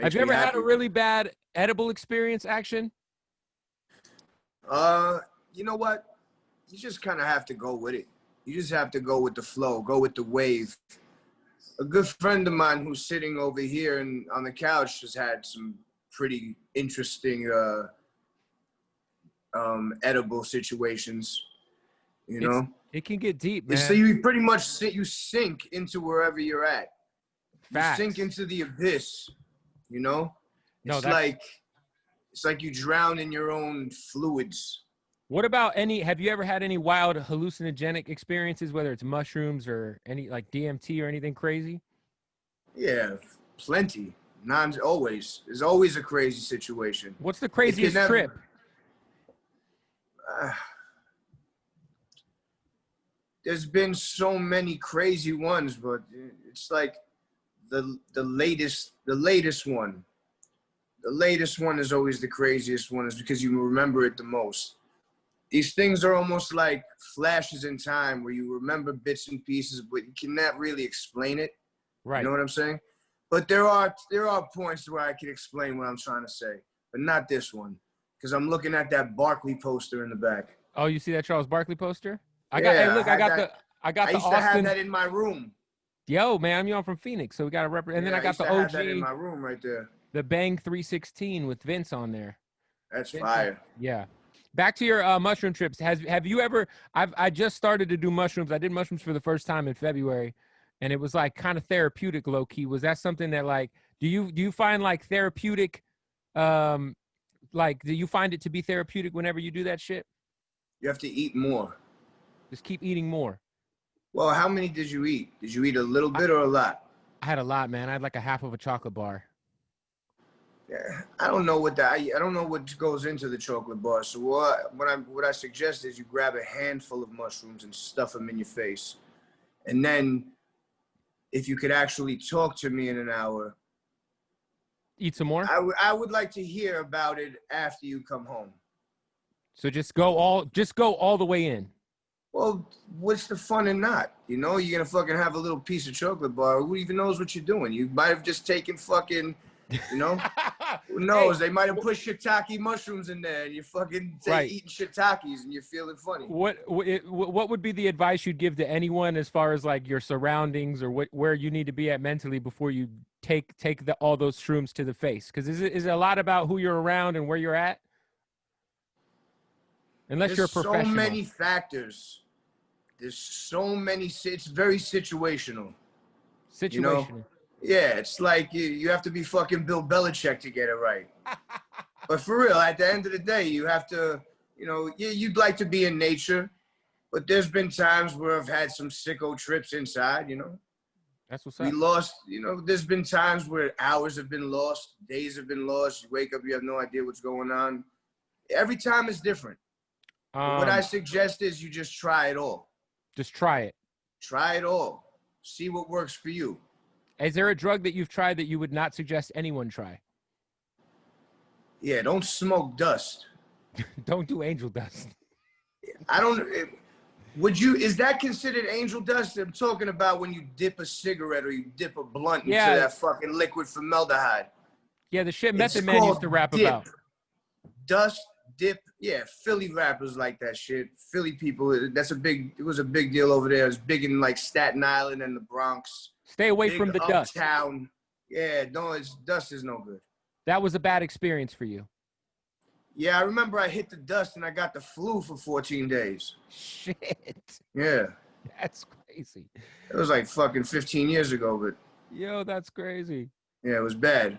Have you ever had a really bad edible experience, Action? You know what? You just kind of have to go with it. You just have to go with the flow, go with the wave. A good friend of mine who's sitting over here and on the couch has had some pretty interesting edible situations, you know? It can get deep, man. So you pretty much sink into wherever you're at. Facts. You sink into the abyss, you know? It's like you drown in your own fluids. What about have you ever had any wild hallucinogenic experiences, whether it's mushrooms or any like DMT or anything crazy? Yeah, plenty. There's always a crazy situation. What's the craziest trip? There's been so many crazy ones, but it's like the latest one. The latest one is always the craziest one, is because you remember it the most. These things are almost like flashes in time where you remember bits and pieces, but you cannot really explain it. Right. You know what I'm saying? But there are points where I can explain what I'm trying to say, but not this one, because I'm looking at that Barkley poster in the back. Oh, you see that Charles Barkley poster? I used to have that in my room. Yo, man, I'm from Phoenix, so we got to represent. And then I got the OG. Have that in my room right there. The Bang 316 with Vince on there. That's fire. Yeah. Back to your mushroom trips. Have you ever? I just started to do mushrooms. I did mushrooms for the first time in February, and it was like kind of therapeutic, low key. Was that something that like do you find like therapeutic? Like, do you find it to be therapeutic whenever you do that shit? You have to eat more. Just keep eating more. Well, how many did you eat? Did you eat a little bit or a lot? I had a lot, man. I had like a half of a chocolate bar. Yeah, I don't know what goes into the chocolate bar. So what I suggest is you grab a handful of mushrooms and stuff them in your face, and then if you could actually talk to me in an hour, eat some more. I would like to hear about it after you come home. So just go all the way in. Well, what's the fun in not? You know, you're gonna fucking have a little piece of chocolate bar. Who even knows what you're doing? You might have just taken fucking, you know, who knows? They might have put shiitake mushrooms in there, and you're fucking eating shiitakes, and you're feeling funny. What would be the advice you'd give to anyone as far as like your surroundings or where you need to be at mentally before you take all those shrooms to the face? Because is it a lot about who you're around and where you're at? Unless you're a professional. So many factors. There's so many. It's very situational. Situational. You know? Yeah, it's like you have to be fucking Bill Belichick to get it right. But for real, at the end of the day, you have to, you know, you'd like to be in nature, but there's been times where I've had some sicko trips inside, you know. That's what's up. We lost, you know, there's been times where hours have been lost, days have been lost. You wake up, you have no idea what's going on. Every time is different. What I suggest is you just try it all. Just try it. Try it all. See what works for you. Is there a drug that you've tried that you would not suggest anyone try? Yeah, don't smoke dust. Don't do angel dust. Is that considered angel dust? I'm talking about when you dip a cigarette or you dip a blunt into that fucking liquid formaldehyde. Yeah, the shit Method Man used to rap about. Dust, dip. Yeah, Philly rappers like that shit. Philly people, it was a big deal over there. It was big in like Staten Island and the Bronx. Stay away from the dust. Uptown. Yeah, no, dust is no good. That was a bad experience for you. Yeah, I remember I hit the dust and I got the flu for 14 days. Shit. Yeah. That's crazy. It was like fucking 15 years ago, but. Yo, that's crazy. Yeah, it was bad.